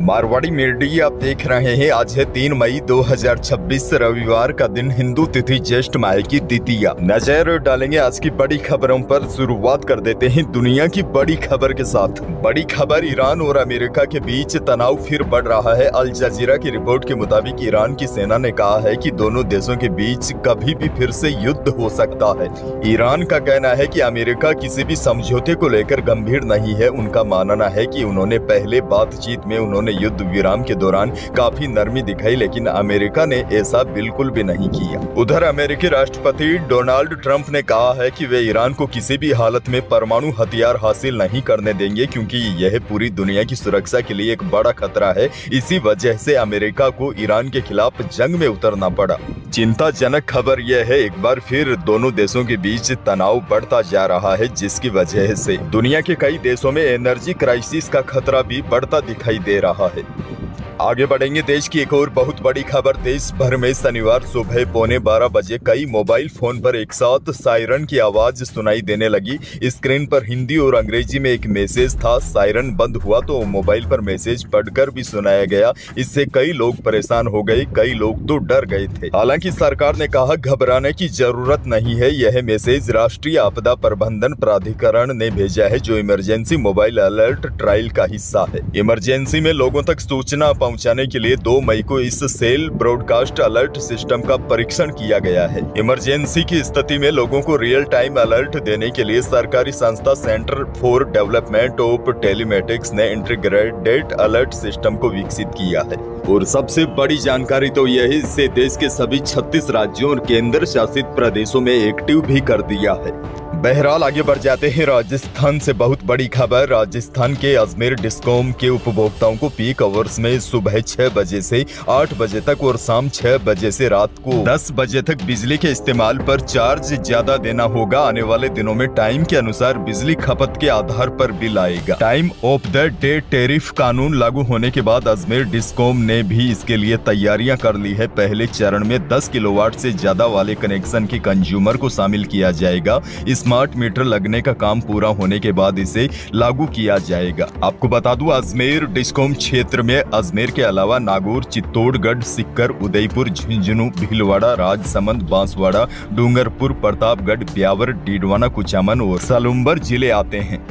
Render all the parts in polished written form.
Marwari media आप देख रहे हैं। आज है 3 मई 2026 रविवार का दिन, हिंदू तिथि ज्येष्ठ माह की द्वितीया। नजर डालेंगे आज की बड़ी खबरों पर। शुरुआत कर देते हैं दुनिया की बड़ी खबर के साथ। बड़ी खबर, ईरान और अमेरिका के बीच तनाव फिर बढ़ रहा है। अल जजीरा की रिपोर्ट के मुताबिक ईरान की सेना ने कहा है कि दोनों देशों के बीच कभी भी फिर से युद्ध हो सकता है। ईरान का कहना है कि अमेरिका किसी भी समझौते को लेकर गंभीर नहीं है। उनका मानना है कि उन्होंने पहले बातचीत में उन्होंने युद्ध विराम के दौरान काफी नरमी दिखाई, लेकिन अमेरिका ने ऐसा बिल्कुल भी नहीं किया। उधर अमेरिकी राष्ट्रपति डोनाल्ड ट्रंप ने कहा है कि वे ईरान को किसी भी हालत में परमाणु हथियार हासिल नहीं करने देंगे, क्योंकि यह पूरी दुनिया की सुरक्षा के लिए एक बड़ा खतरा है। इसी वजह से अमेरिका को ईरान के खिलाफ जंग में उतरना पड़ा। चिंताजनक खबर यह है, एक बार फिर दोनों देशों के बीच तनाव बढ़ता जा रहा है, जिसकी वजह से दुनिया के कई देशों में एनर्जी क्राइसिस का खतरा भी बढ़ता दिखाई दे रहा है। आगे बढ़ेंगे। देश की एक और बहुत बड़ी खबर। देश भर में शनिवार सुबह 11:15 बजे कई मोबाइल फोन पर एक साथ सायरन की आवाज सुनाई देने लगी। स्क्रीन पर हिंदी और अंग्रेजी में एक मैसेज था। सायरन बंद हुआ तो मोबाइल पर मैसेज पढ़कर भी सुनाया गया। इससे कई लोग परेशान हो गए, कई लोग तो डर गए थे। हालांकि सरकार ने कहा घबराने की जरूरत नहीं है। यह मैसेज राष्ट्रीय आपदा प्रबंधन प्राधिकरण ने भेजा है, जो इमरजेंसी मोबाइल अलर्ट ट्रायल का हिस्सा है। इमरजेंसी में लोगों तक सूचना पहुंचाने के लिए 2 मई को इस सेल ब्रॉडकास्ट अलर्ट सिस्टम का परीक्षण किया गया है। इमरजेंसी की स्थिति में लोगों को रियल टाइम अलर्ट देने के लिए सरकारी संस्था centre for development of telematics ने इंटीग्रेटेड अलर्ट सिस्टम को विकसित किया है। और सबसे बड़ी जानकारी तो यही, इससे देश के सभी 36 राज्यों और केंद्र शासित प्रदेशों में एक्टिव भी कर दिया है। बहरहाल आगे बढ़ जाते हैं। राजस्थान से बहुत बड़ी खबर। राजस्थान के अजमेर डिस्कॉम के उपभोक्ताओं को पीक आवर्स में सुबह 6 बजे से 8 बजे तक और शाम 6 बजे से रात को 10 बजे तक बिजली के इस्तेमाल पर चार्ज ज्यादा देना होगा। आने वाले दिनों में टाइम के अनुसार बिजली खपत के आधार पर बिल आएगा। Time of the day tariff कानून लागू होने के बाद अजमेर डिस्कॉम ने भी इसके लिए तैयारियां कर ली है। पहले चरण में 10 किलोवाट से ज्यादा वाले कनेक्शन के कंज्यूमर को शामिल किया जाएगा। स्मार्ट मीटर लगने का काम पूरा होने के बाद इसे लागू किया जाएगा। आपको बता दूं, अजमेर डिस्कॉम क्षेत्र में अजमेर के अलावा नागौर, चित्तौड़गढ़, सिक्कर, उदयपुर, झुंझुनू, भीलवाड़ा, राजसमंद, बांसवाड़ा, डूंगरपुर, प्रतापगढ़, ब्यावर, डीडवाना, कुचामन और सालुम्बर जिले आते हैं।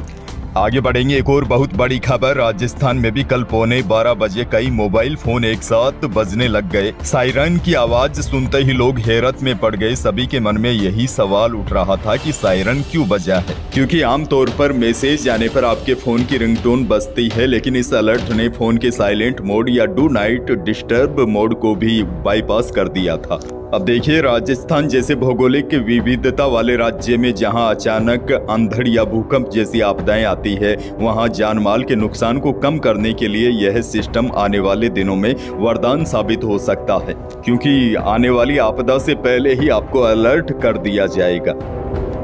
आगे बढ़ेंगे। एक और बहुत बड़ी खबर। राजस्थान में भी कल 11:15 बजे कई मोबाइल फोन एक साथ बजने लग गए। सायरन की आवाज सुनते ही लोग हैरत में पड़ गए। सभी के मन में यही सवाल उठ रहा था कि सायरन क्यों बजा है, क्योंकि आमतौर पर मैसेज आने पर आपके फोन की रिंगटोन बजती है, लेकिन इस अलर्ट ने फोन के साइलेंट मोड या डू नाइट डिस्टर्ब मोड को भी बाईपास कर दिया था। अब देखिए, राजस्थान जैसे भौगोलिक विविधता वाले राज्य में जहां अचानक अंधड़ या भूकंप जैसी आपदाएं आती है, वहां जान माल के नुकसान को कम करने के लिए यह सिस्टम आने वाले दिनों में वरदान साबित हो सकता है, क्योंकि आने वाली आपदा से पहले ही आपको अलर्ट कर दिया जाएगा।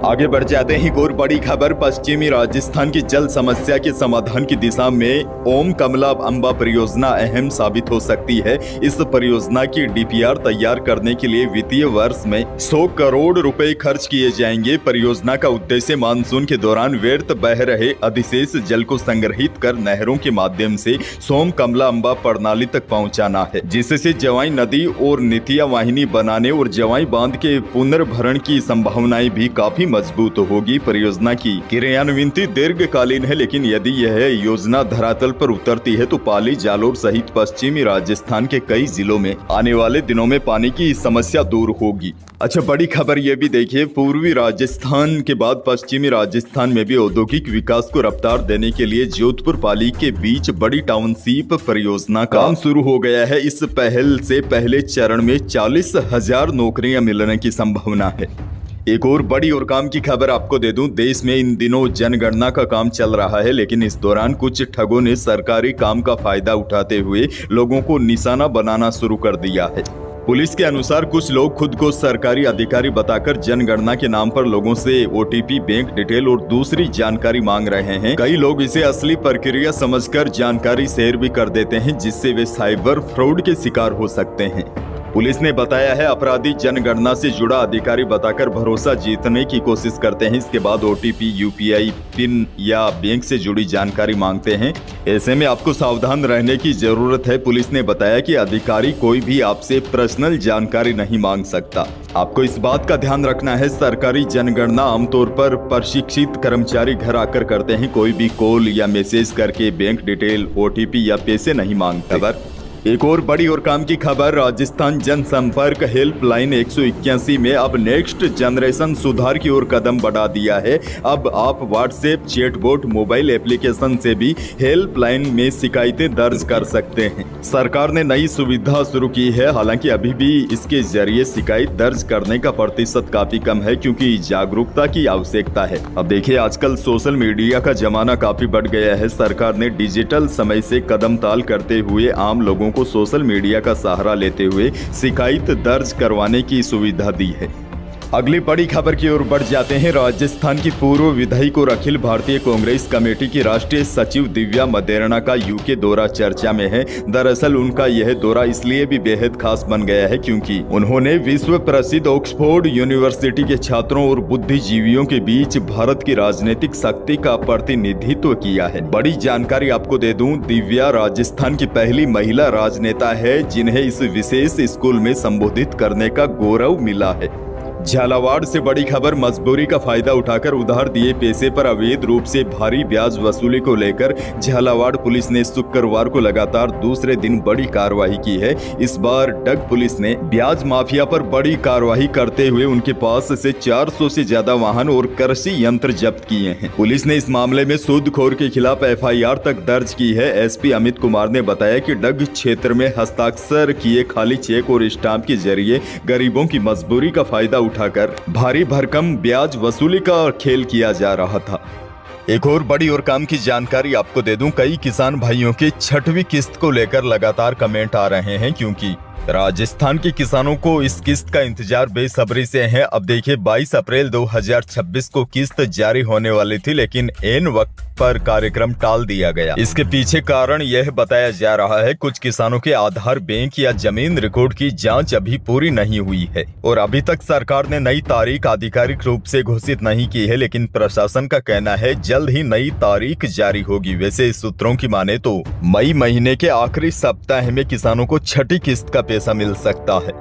आगे बढ़ जाते हैं। एक और बड़ी खबर। पश्चिमी राजस्थान की जल समस्या के समाधान की दिशा में ओम कमला अंबा परियोजना अहम साबित हो सकती है। इस परियोजना की डीपीआर तैयार करने के लिए वित्तीय वर्ष में 100 करोड़ रुपए खर्च किए जाएंगे। परियोजना का उद्देश्य मानसून के दौरान व्यर्थ बह रहे अधिशेष जल को संग्रहित कर नहरों के माध्यम से सोम कमला अंबा प्रणाली तक पहुंचाना है, जिससे जवाई नदी और नितिया वाहिनी बनाने और जवाई बांध के पुनर्भरण की संभावनाएं भी काफी मजबूत होगी। परियोजना की क्रियान्वित दीर्घकालीन है, लेकिन यदि यह योजना धरातल पर उतरती है तो पाली, जालोर सहित पश्चिमी राजस्थान के कई जिलों में आने वाले दिनों में पानी की समस्या दूर होगी। अच्छा, बड़ी खबर यह भी देखिए। पूर्वी राजस्थान के बाद पश्चिमी राजस्थान में भी औद्योगिक विकास को रफ्तार देने के लिए जोधपुर पाली के बीच बड़ी टाउनशिप परियोजना का काम शुरू हो गया है। इस पहल से पहले चरण में 40,000 नौकरियां मिलने की संभावना है। एक और बड़ी और काम की खबर आपको दे दूं। देश में इन दिनों जनगणना का काम चल रहा है, लेकिन इस दौरान कुछ ठगों ने सरकारी काम का फायदा उठाते हुए लोगों को निशाना बनाना शुरू कर दिया है। पुलिस के अनुसार कुछ लोग खुद को सरकारी अधिकारी बताकर जनगणना के नाम पर लोगों से ओटीपी, बैंक डिटेल और दूसरी जानकारी मांग रहे हैं। कई लोग इसे असली प्रक्रिया समझकर जानकारी शेयर भी कर देते हैं, जिससे वे साइबर फ्रॉड के शिकार हो सकते हैं। पुलिस ने बताया है अपराधी जनगणना से जुड़ा अधिकारी बताकर भरोसा जीतने की कोशिश करते हैं। इसके बाद ओटीपी, यूपीआई पिन या बैंक से जुड़ी जानकारी मांगते हैं। ऐसे में आपको सावधान रहने की जरूरत है। पुलिस ने बताया कि अधिकारी कोई भी आपसे पर्सनल जानकारी नहीं मांग सकता। आपको इस बात का ध्यान रखना है, सरकारी जनगणना आमतौर पर प्रशिक्षित कर्मचारी घर आकर करते हैं। कोई भी कॉल या मैसेज करके बैंक डिटेल, ओटीपी या पैसे नहीं मांगते। एक और बड़ी और काम की खबर, राजस्थान जनसंपर्क हेल्पलाइन 181 में अब नेक्स्ट जनरेशन सुधार की ओर कदम बढ़ा दिया है। अब आप व्हाट्सएप, चैटबॉट, मोबाइल एप्लीकेशन से भी हेल्पलाइन में शिकायतें दर्ज कर सकते हैं। सरकार ने नई सुविधा शुरू की है, हालांकि अभी भी इसके जरिए शिकायत दर्ज करने का प्रतिशत काफी कम है, क्योंकि जागरूकता की आवश्यकता है। अब देखिए, आजकल सोशल मीडिया का जमाना काफी बढ़ गया है। सरकार ने डिजिटल समय से कदम ताल करते हुए आम लोगों को सोशल मीडिया का सहारा लेते हुए शिकायत दर्ज करवाने की सुविधा दी है। अगली बड़ी खबर की ओर बढ़ जाते हैं। राजस्थान की पूर्व विधायक और अखिल भारतीय कांग्रेस कमेटी की राष्ट्रीय सचिव दिव्या मदेरणा का यूके दौरा चर्चा में है। दरअसल उनका यह दौरा इसलिए भी बेहद खास बन गया है क्योंकि उन्होंने विश्व प्रसिद्ध ऑक्सफोर्ड यूनिवर्सिटी के छात्रों और बुद्धिजीवियों के बीच भारत की राजनीतिक शक्ति का प्रतिनिधित्व किया है। बड़ी जानकारी आपको दे दूं, दिव्या राजस्थान की पहली महिला राजनेता है जिन्हें इस विशेष स्कूल में संबोधित करने का गौरव मिला है। झालावाड़ से बड़ी खबर, मजबूरी का फायदा उठाकर उधार दिए पैसे पर अवैध रूप से भारी ब्याज वसूली को लेकर झालावाड़ पुलिस ने शुक्रवार को लगातार दूसरे दिन बड़ी कार्रवाई की है। इस बार डग पुलिस ने ब्याज माफिया पर बड़ी कार्रवाई करते हुए उनके पास से 400 से ज्यादा वाहन और कृषि यंत्र जब्त किए हैं। पुलिस ने इस मामले में सूदखोर के खिलाफ FIR तक दर्ज की है। SP अमित कुमार ने बताया कि डग क्षेत्र में हस्ताक्षर किए खाली चेक और स्टाम्प के जरिए गरीबों की मजबूरी का फायदा उठाकर भारी भरकम ब्याज वसूली का खेल किया जा रहा था। एक और बड़ी और काम की जानकारी आपको दे दूं, कई किसान भाइयों की 6वीं किस्त को लेकर लगातार कमेंट आ रहे हैं क्योंकि राजस्थान के किसानों को इस किस्त का इंतजार बेसब्री से है। अब देखिए, 22 अप्रैल 2026 को किस्त जारी होने वाली थी, लेकिन ऐन वक्त पर कार्यक्रम टाल दिया गया। इसके पीछे कारण यह बताया जा रहा है, कुछ किसानों के आधार, बैंक या जमीन रिकॉर्ड की जांच अभी पूरी नहीं हुई है और अभी तक सरकार ने नई तारीख आधिकारिक रूप से घोषित नहीं की है, लेकिन प्रशासन का कहना है जल्द ही नई तारीख जारी होगी। वैसे सूत्रों की माने तो मई महीने के आखिरी सप्ताह में किसानों को 6ठी किस्त का पैसा मिल सकता है।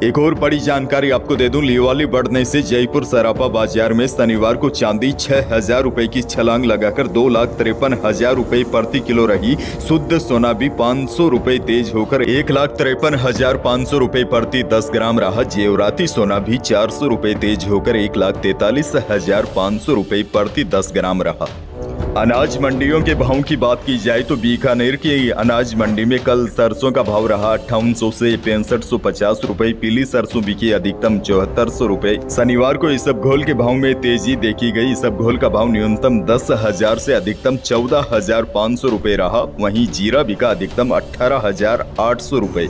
एक और बड़ी जानकारी आपको दे दूं, लिवाली बढ़ने से जयपुर सराफा बाजार में शनिवार को चांदी 6,000 रुपए की छलांग लगाकर 2,53,000 रुपए प्रति किलो रही। शुद्ध सोना भी 500 रुपए तेज होकर 1,53,500 रुपए प्रति 10 ग्राम रहा। जेवराती सोना भी 400 रुपए तेज होकर 1,43,500 रुपए प्रति 10 ग्राम रहा। अनाज मंडियों के भाव की बात की जाए तो बीकानेर की अनाज मंडी में कल सरसों का भाव रहा 5800 से 6550 रुपए। पीली सरसों बिकी अधिकतम 7400 रुपए। शनिवार को इसबगोल के भाव में तेजी देखी गई। इसबगोल का भाव न्यूनतम 10,000 से अधिकतम 14,500 रुपए रहा। वहीं जीरा बिका अधिकतम 18,800 रुपए।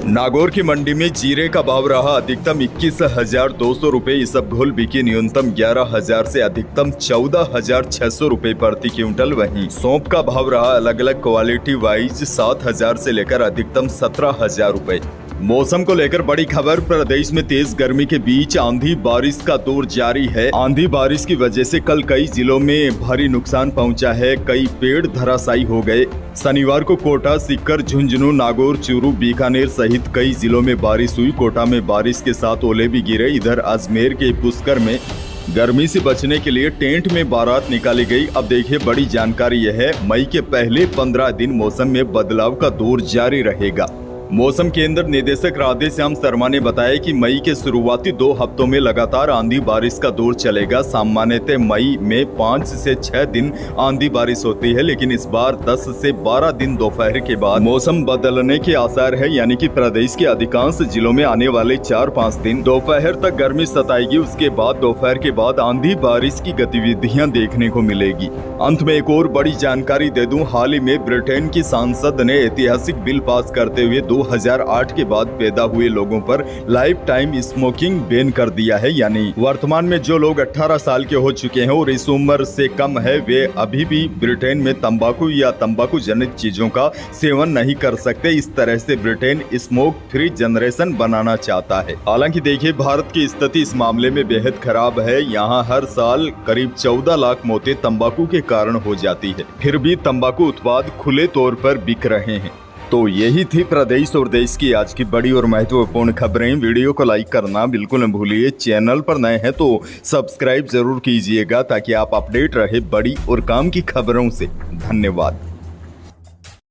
नागौर की मंडी में जीरे का भाव रहा अधिकतम 21,200 रुपए। इसबगोल बिकी न्यूनतम 11,000 से अधिकतम 14,600 रुपए प्रति क्विंटल। वहीं सौंफ का भाव रहा अलग अलग क्वालिटी वाइज 7,000 से लेकर अधिकतम 17,000 रुपए। मौसम को लेकर बड़ी खबर, प्रदेश में तेज गर्मी के बीच आंधी बारिश का दौर जारी है। आंधी बारिश की वजह से कल कई जिलों में भारी नुकसान पहुंचा है। कई पेड़ धराशायी हो गए। शनिवार को कोटा, सीकर, झुंझुनू, नागौर, चूरू, बीकानेर सहित कई जिलों में बारिश हुई। कोटा में बारिश के साथ ओले भी गिरे। इधर अजमेर के पुष्कर में गर्मी से बचने के लिए टेंट में बारात निकाली गई। अब देखिए, बड़ी जानकारी यह है, मई के पहले 15 दिन मौसम में बदलाव का दौर जारी रहेगा। मौसम केंद्र निदेशक राधे श्याम शर्मा ने बताया कि मई के शुरुआती 2 हफ्तों में लगातार आंधी बारिश का दौर चलेगा। सामान्यतः मई में 5 से 6 दिन आंधी बारिश होती है, लेकिन इस बार 10 से 12 दिन दोपहर के बाद मौसम बदलने के आसार है। यानी कि प्रदेश के अधिकांश जिलों में आने वाले 4-5 दिन दोपहर तक गर्मी सताएगी। उसके बाद दोपहर के बाद आंधी बारिश की गतिविधियां देखने को मिलेगी। अंत में एक और बड़ी जानकारी दे दूं, हाल ही में ब्रिटेन की सांसद ने ऐतिहासिक बिल पास करते हुए 2008 के बाद पैदा हुए लोगों पर लाइफ टाइम स्मोकिंग बैन कर दिया है। यानी वर्तमान में जो लोग 18 साल के हो चुके हैं और इस उम्र से कम है, वे अभी भी ब्रिटेन में तंबाकू या तंबाकू जनित चीजों का सेवन नहीं कर सकते। इस तरह से ब्रिटेन स्मोक फ्री जनरेशन बनाना चाहता है। हालांकि देखिए, भारत की स्थिति इस मामले में बेहद खराब है। यहाँ हर साल करीब 14 लाख मौतें तंबाकू के कारण हो जाती है, फिर भी तंबाकू उत्पाद खुले तौर पर बिक रहे हैं। तो यही थी प्रदेश और देश की आज की बड़ी और महत्वपूर्ण खबरें। वीडियो को लाइक करना बिल्कुल न भूलिए। चैनल पर नए हैं तो सब्सक्राइब जरूर कीजिएगा ताकि आप अपडेट रहे बड़ी और काम की खबरों से। धन्यवाद।